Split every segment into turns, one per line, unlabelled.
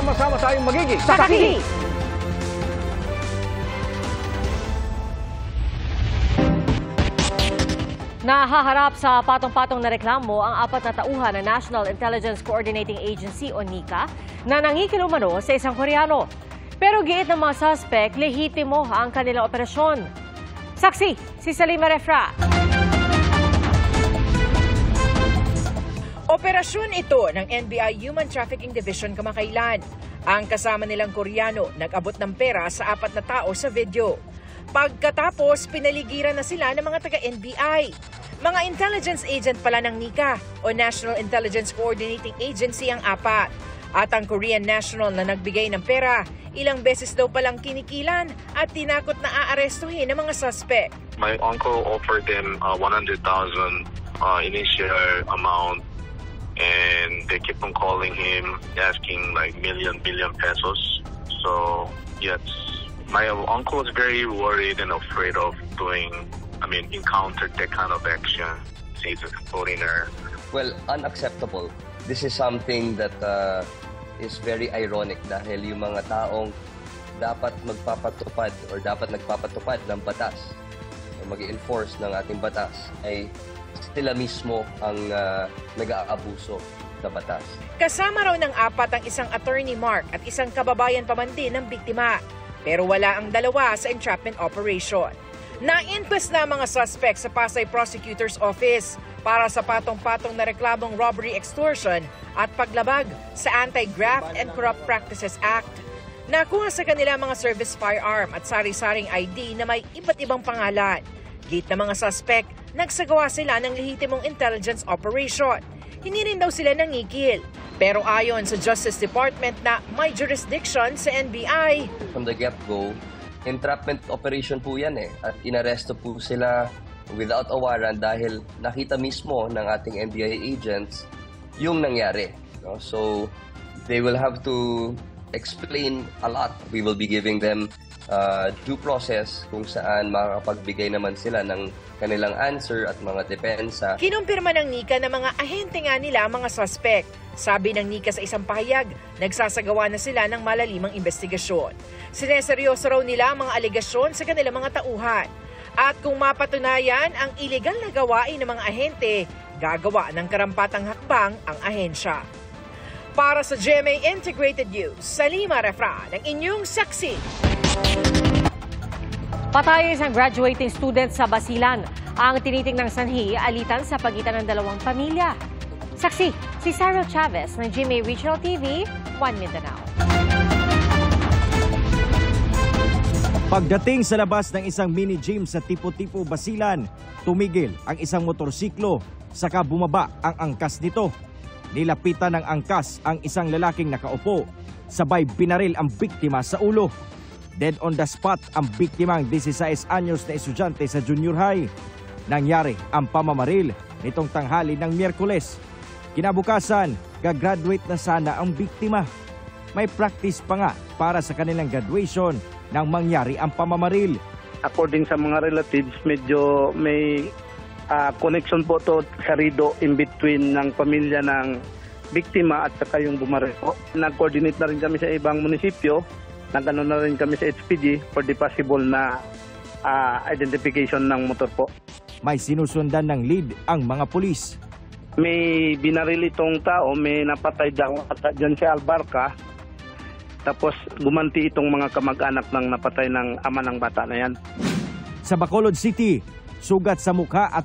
Sama-sama tayong magiging
saksi! Nahaharap sa patong-patong na reklamo ang 4 na tauhan ng National Intelligence Coordinating Agency o NICA na nangikilumano sa isang Koreano. Pero giit ng mga suspect, lehitimo ang kanilang operasyon. Saksi, si Salima Refra.
Operasyon ito ng NBI Human Trafficking Division kamakailan. Ang kasama nilang Koreano nag-abot ng pera sa 4 na tao sa video. Pagkatapos, pinaligiran na sila ng mga taga-NBI. Mga intelligence agent pala ng NICA o National Intelligence Coordinating Agency ang 4. At ang Korean national na nagbigay ng pera, ilang beses daw palang kinikilan at tinakot na aarestuhin ng mga suspect.
My uncle offered them 100,000 initial amount and they keep on calling him, asking like million pesos. So, yes. My uncle is very worried and afraid of encountered that kind of action. He's a foreigner.
Well, unacceptable. This is something that is very ironic dahil yung mga taong dapat magpapatupad or dapat nagpapatupad ng batas o mag-enforce ng ating batas ay sila mismo ang nag-aabuso sa batas.
Kasama raw ng 4 ang isang attorney Mark at isang kababayan pa man din ng biktima. Pero wala ang dalawa sa entrapment operation. Na-inquest na mga suspect sa Pasay Prosecutor's Office para sa patong-patong na reklamong robbery extortion at paglabag sa Anti-Graft and Corrupt Practices Act. Nakuha sa kanila mga service firearm at sari-saring ID na may iba't ibang pangalan. Gate na mga suspect, nagsagawa sila ng lehitimong intelligence operation. Hindi rin daw sila nangikil. Pero ayon sa Justice Department na may jurisdiction sa NBI.
From the get-go, entrapment operation po yan at inaresto po sila without a warrant dahil nakita mismo ng ating NBI agents yung nangyari. No? So, they will have to explain a lot. We will be giving them due process kung saan makakapagbigay naman sila ng kanilang answer at mga depensa.
Kinumpirma ng NICA na mga ahente nga nila ang mga suspect. Sabi ng NICA sa isang pahayag, nagsasagawa na sila ng malalimang investigasyon. Sineseryoso raw nila ang mga alegasyon sa kanilang mga tauhan. At kung mapatunayan ang iligal na gawain ng mga ahente, gagawa ng karampatang hakbang ang ahensya. Para sa GMA Integrated News, Salima Refra ng inyong saksi.
Patay isang graduating student sa Basilan. Ang tinitingnang sanhi alitan sa pagitan ng dalawang pamilya. Saksi, si Sarah Chavez ng GMA Regional TV, 1 Mindanao.
Pagdating sa labas ng isang mini-gym sa Tipo-Tipo, Basilan, tumigil ang isang motorsiklo, saka bumaba ang angkas nito. Nilapitan ng angkas ang isang lalaking nakaupo, sabay binaril ang biktima sa ulo. Dead on the spot ang biktimang 16 anyos na estudyante sa junior high. Nangyari ang pamamaril nitong tanghali ng Miyerkules. Kinabukasan, gagraduate na sana ang biktima. May practice pa nga para sa kanilang graduation nang mangyari ang pamamaril.
According sa mga relatives, medyo may connection po to sa rido in between ng pamilya ng biktima at saka yung bumaril po. Nag-coordinate na rin kami sa ibang munisipyo. Nagano na rin kami sa HPG for the possible na identification ng motor po.
May sinusundan ng lead ang mga pulis.
May binaril itong tao, may napatay dyan sa Albarca. Tapos gumanti itong mga kamag-anak ng napatay ng ama ng bata na yan.
Sa Bacolod City, sugat sa mukha at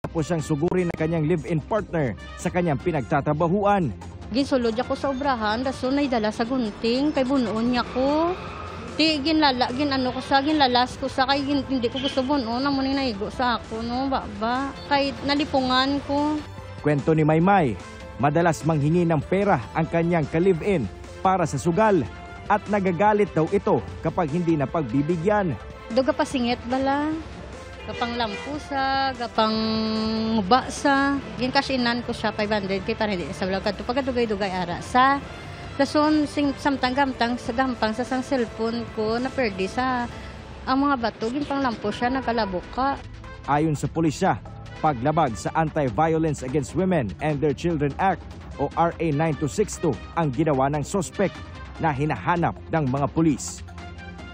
tapos siyang sugurin ng kanyang live-in partner sa kanyang pinagtatabahuan.
Ginsulod ako sa obrahan, rason ay dala sa gunting, kay bunoon niya ko. Di ginlalas ko sa kay hindi ko gusto bunoon, naman naigo sa ako, no, baba. Kay nalipungan ko.
Kwento ni Maymay, madalas manghingi ng pera ang kanyang ka-live-in para sa sugal at nagagalit daw ito kapag hindi na pagbibigyan.
Duga pasingit bala. Kapang lampusa, kapang basa. Gin kasinan ko siya 500 kay para hindi sa vlog kadto pagdugay-dugay ara sa rason samtang gamtang sa gampang sa sang cellphone ko na perdi sa ang mga bato gin pang lampo siya nagkalabok ka.
Ayon sa pulisya, Paglabag sa Anti-Violence Against Women and Their Children Act o RA 9262 ang ginawa ng sospek na hinahanap ng mga pulis.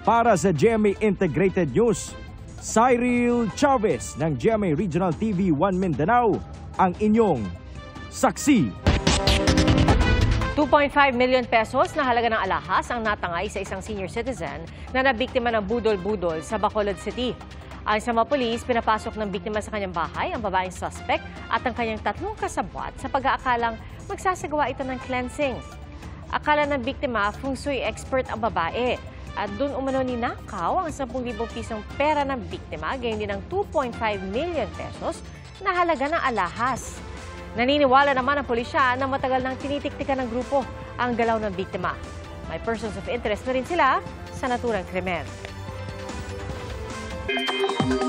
Para sa GMA Integrated News, Cyril Chavez ng GMA Regional TV 1 Mindanao, ang inyong saksi.
2.5 million pesos na halaga ng alahas ang natangay sa isang senior citizen na nabiktima ng budol-budol sa Bacolod City. Ayon sa mga pulis, pinapasok ng biktima sa kanyang bahay ang babaeng suspect at ang kanyang 3 kasabwat sa pag-aakalang magsasagawa ito ng cleansing. Akala ng biktima, feng shui expert ang babae at doon umano ninakaw ang 10,000 pisong pera ng biktima, gayon din ang 2.5 million pesos na halaga ng alahas. Naniniwala naman ang pulisya na matagal nang tinitiktikan ng grupo ang galaw ng biktima. May persons of interest na rin sila sa naturang krimen.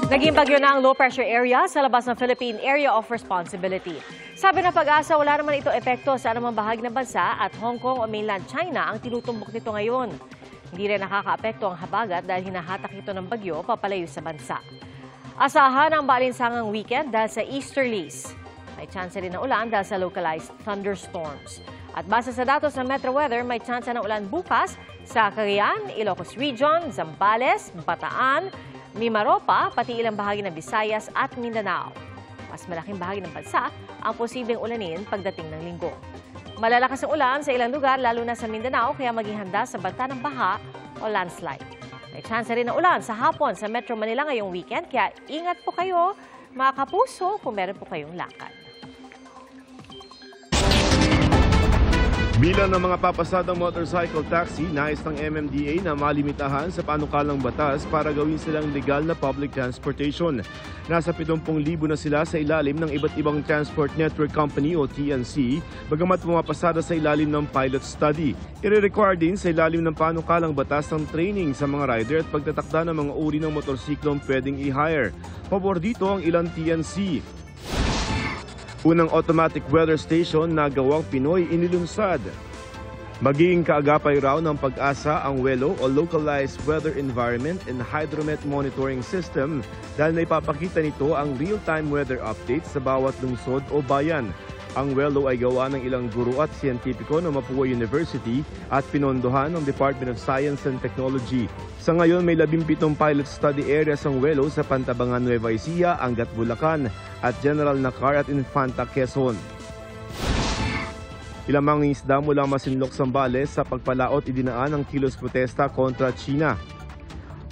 Naging bagyo na ang low-pressure area sa labas ng Philippine Area of Responsibility. Sabi ng Pag-asa, wala naman ito epekto sa anumang bahagi ng bansa at Hong Kong o mainland China ang tinutumbok nito ngayon. Hindi rin nakakaapekto ang habagat dahil hinahatak ito ng bagyo papalayo sa bansa. Asahan ang maalinsangang weekend dahil sa Easterlies. May chance rin ng ulan dahil sa localized thunderstorms. At base sa datos ng Metro Weather, may chance ng ulan bukas sa Cagayan, Ilocos Region, Zambales, Bataan, Mimaropa, pati ilang bahagi ng Visayas at Mindanao. Mas malaking bahagi ng bansa ang posibleng ulanin pagdating ng linggo. Malalakas ang ulan sa ilang lugar, lalo na sa Mindanao, kaya maging handa sa banta ng baha o landslide. May chance rin ng ulan sa hapon sa Metro Manila ngayong weekend, kaya ingat po kayo, mga kapuso, kung meron po kayong lakad.
Bilang ng mga papasadang motorcycle taxi, nais ng MMDA na malimitahan sa panukalang batas para gawin silang legal na public transportation. Nasa 70,000 na sila sa ilalim ng iba't ibang Transport Network Company o TNC, bagamat pumapasada sa ilalim ng pilot study. I-require din sa ilalim ng panukalang batas ng training sa mga rider at pagtatakda ng mga uri ng motorsiklong pwedeng i-hire. Pabor dito ang ilang TNC. Unang automatic weather station na gawang Pinoy inilunsad. Magiging kaagapay raw ng Pag-asa ang WELO o Localized Weather Environment and Hydromet Monitoring System dahil naipapakita nito ang real-time weather updates sa bawat lungsod o bayan. Ang WELO ay gawa ng ilang guro at siyentipiko ng Mapua University at pinondohan ng Department of Science and Technology. Sa ngayon, may 17 pilot study areas ang WELO sa Pantabangan, Nueva Ecija, Angat, Bulacan at General Nakar at Infanta, Quezon. Ilang mga isda mula Masinloc, Zambales sa pagpalaot idinaan ang kilos protesta kontra China.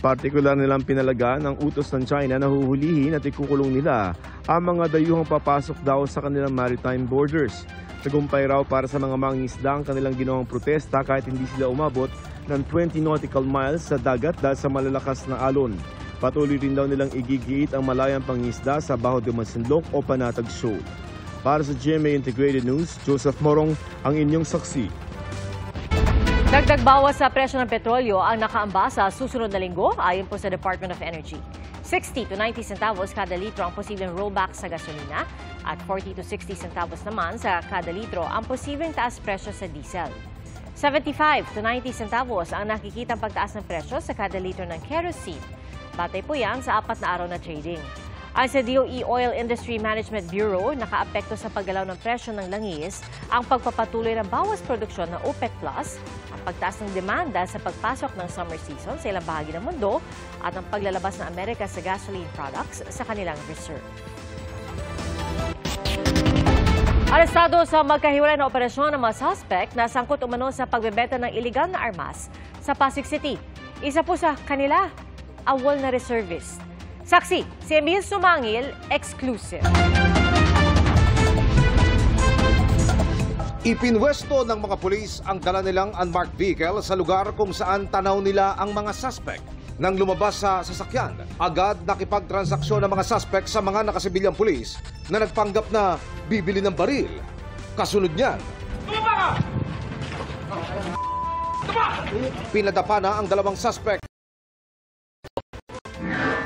Partikular nilang pinalagaan ang utos ng China na huhulihin at ikukulong nila ang mga dayuhang papasok daw sa kanilang maritime borders. Tagumpay raw para sa mga mangingisda ang kanilang ginawang protesta kahit hindi sila umabot ng 20 nautical miles sa dagat dahil sa malalakas na alon. Patuloy rin daw nilang igigiit ang malayang pangingisda sa Baho de Masinloc o Panatag Shoal. Para sa GMA Integrated News, Joseph Morong, ang inyong saksi.
Dagdag bawas sa presyo ng petrolyo ang nakaamba sa susunod na linggo ayon po sa Department of Energy. 60 to 90 centavos kada litro ang posibleng rollback sa gasolina at 40 to 60 centavos naman sa kada litro ang posibleng taas presyo sa diesel. 75 to 90 centavos ang nakikitang pagtaas ng presyo sa kada litro ng kerosene. Batay po yan sa 4 na araw na trading. Ayon sa DOE Oil Industry Management Bureau, nakaapekto sa paggalaw ng presyo ng langis ang pagpapatuloy ng bawas produksyon ng OPEC Plus, ang pagtaas ng demanda sa pagpasok ng summer season sa ilang bahagi ng mundo at ang paglalabas ng Amerika sa gasoline products sa kanilang reserve. Arestado sa magkahiwalay na operasyon ng mga suspect na sangkot umano sa pagbebenta ng iligal na armas sa Pasig City. Isa po sa kanila, awol na reservist. Saksi, si Emil Sumangil, exclusive.
Ipinwesto ng mga pulis ang dala nilang unmarked vehicle sa lugar kung saan tanaw nila ang mga suspect. Nang lumabas sa sasakyan, agad nakipagtransaksyon ng mga suspect sa mga nakasibilyang pulis na nagpanggap na bibili ng baril. Kasunod niyan, pinadapa na ang dalawang suspect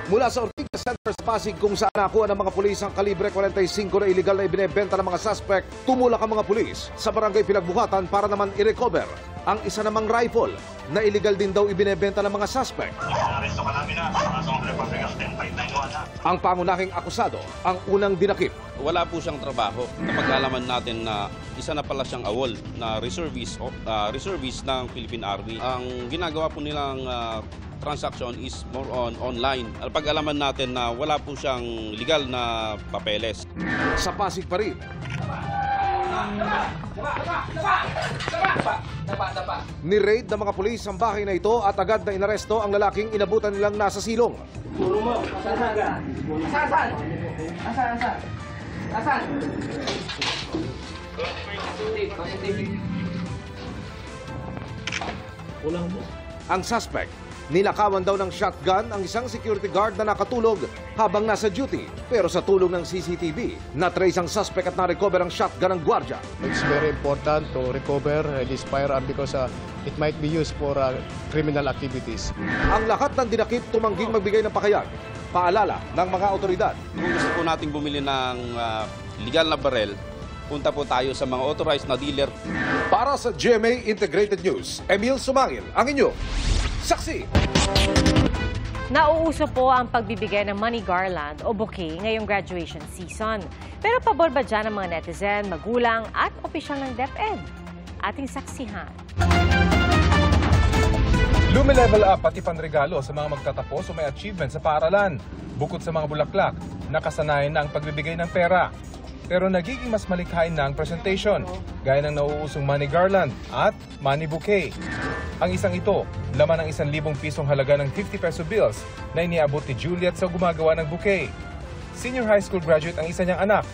mula sa Ortigas Center sa Pasig kung saan nakuha ng mga pulis ang kalibre 45 na iligal na ibinebenta ng mga suspect. Tumulak ang mga pulis sa barangay Pinagbuhatan para naman i-recover ang isa namang rifle na iligal din daw ibinebenta ng mga suspect. Ang pangunahing akusado ang unang dinakip.
Wala po siyang trabaho. Napag-alaman natin na isa na pala siyang awol na reservist ng Philippine Army. Ang ginagawa po nilang transaction is more on online. Pag-alaman natin na wala po siyang legal na papeles.
Sa Pasig pa rin. Ni-raid ng mga pulis ang bahay na ito at agad na inaresto ang lalaking inabutan nilang nasa silong. Ang suspect, nilakawan daw ng shotgun ang isang security guard na nakatulog habang nasa duty. Pero sa tulong ng CCTV, na-trace ang suspect at na-recover ang shotgun ng gwardya.
It's very important to recover this firearm because it might be used for criminal activities.
Ang lahat ng dinakip tumangging magbigay ng pakayag. Paalala ng mga otoridad.
Kung gusto po nating bumili ng legal na barel, punta po tayo sa mga authorized na dealer.
Para sa GMA Integrated News, Emil Sumangil, ang inyo. Saksi!
Nauuso po ang pagbibigay ng money garland o bouquet ngayong graduation season. Pero pabor ba dyan ang mga netizen, magulang at opisyal ng DepEd? Ating saksihan.
Lumilevel up pati panregalo sa mga magtatapos o may achievement sa paaralan. Bukod sa mga bulaklak, nakasanayan na ang pagbibigay ng pera. Pero nagiging mas malikhain na ang presentation, gaya ng nauusong money garland at money bouquet. Ang isang ito, laman ng 1,000 pisong halaga ng 50 peso bills na iniabot ni Juliet sa gumagawa ng bouquet. Senior high school graduate ang isa niyang anak.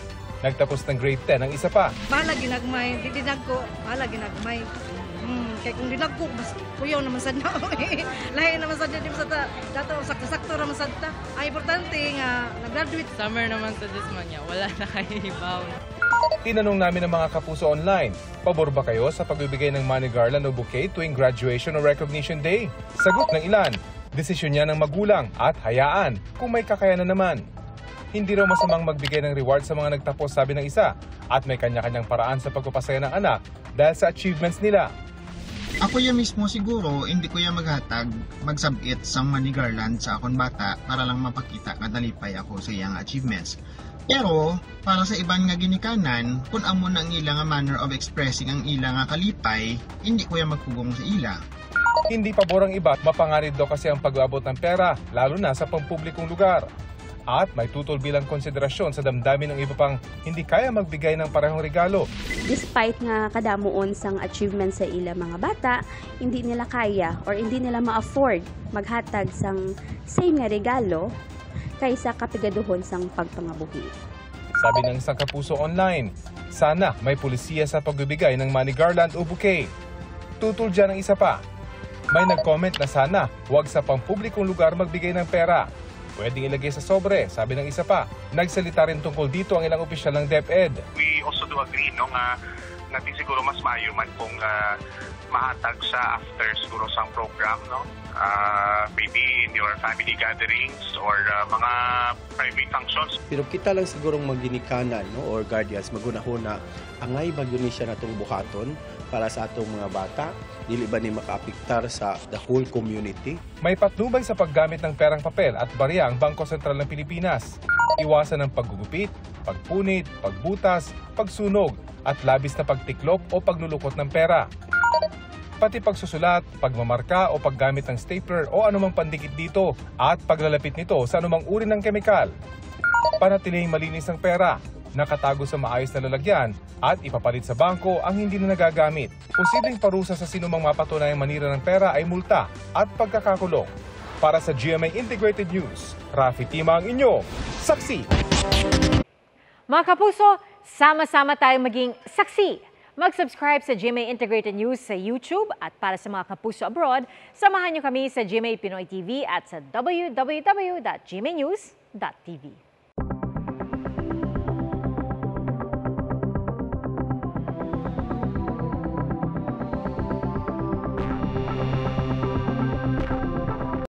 Nagtapos ng grade 10 ang isa pa.
Bahala ginagmay, didinag ko, bahala ginagmay. Kaya kung dinag ko, mas kuyaw naman sa na. Lahi naman sa dyan sa dato, sakto-sakto naman sa ta. Ang importante nga, nag-graduate.
Summer naman sa Dismanya, wala na kayo ibaw.
Tinanong namin ang mga kapuso online, pabor ba kayo sa pagbibigay ng money garland o bouquet tuwing graduation o recognition day? Sagot ng ilan, desisyon niya ng magulang at hayaan kung may kakayanan naman. Hindi raw masamang magbigay ng reward sa mga nagtapos, sabi ng isa, at may kanya-kanyang paraan sa pagpapasaya ng anak dahil sa achievements nila.
Ako yan mismo siguro, hindi ko yan magsabit sa money garland sa akong bata para lang mapakita kadalipay ako sa iyang achievements. Pero, para sa ibang nga ginikanan, kung amo na ang ilang manner of expressing ang ilang nga kalipay, hindi ko yan magpugong sa ila.
Hindi pabor ang iba at mapanganib daw kasi ang pag-aabot ng pera, lalo na sa pampublikong lugar. At may tutol bilang konsiderasyon sa damdamin ng iba pang hindi kaya magbigay ng parehong regalo.
Despite nga kadamuon sang achievement sa ila mga bata, hindi nila kaya or hindi nila ma-afford maghatag sang same nga regalo kaysa kapigaduhon sang pagpangabuhi.
Sabi ng isang kapuso online, sana may pulisiya sa pagbibigay ng money garland o bouquet. Tutol dyan ang isa pa. May nag-comment na sana huwag sa pampublikong lugar magbigay ng pera. Pwedeng ilagay sa sobre, sabi ng isa pa. Nagsalita rin tungkol dito ang ilang opisyal ng DepEd.
We also do agree natin siguro mas maayo man kung mahatag sa after siguro sang program, no? Maybe in your family gatherings or mga private functions.
Pero kita lang siguro maginikanan, no, or guardians magunahuna angay bagyo ni siya natong buhaton para sa atong mga bata, dili ba ni makaapektar sa the whole community.
May patnubay sa paggamit ng perang papel at barya ang Bangko Sentral ng Pilipinas. Iwasan ang paggugupit, pagpunit, pagbutas, pagsunog at labis na pagtiklop o paglulukot ng pera. Pati pagsusulat, pagmamarka o paggamit ng stapler o anumang pandikit dito at paglalapit nito sa anumang uri ng kemikal. Panatiling malinis ang pera, nakatago sa maayos na lalagyan at ipapalit sa bangko ang hindi na nagagamit. Posibleng parusa sa sinumang mapatunayang manira ng pera ay multa at pagkakakulong. Para sa GMA Integrated News, Rafi Tima ang inyo, saksi!
Mga kapuso, sama-sama tayong maging saksi. Mag-subscribe sa GMA Integrated News sa YouTube at para sa mga kapuso abroad, samahan niyo kami sa GMA Pinoy TV at sa www.gmanews.tv.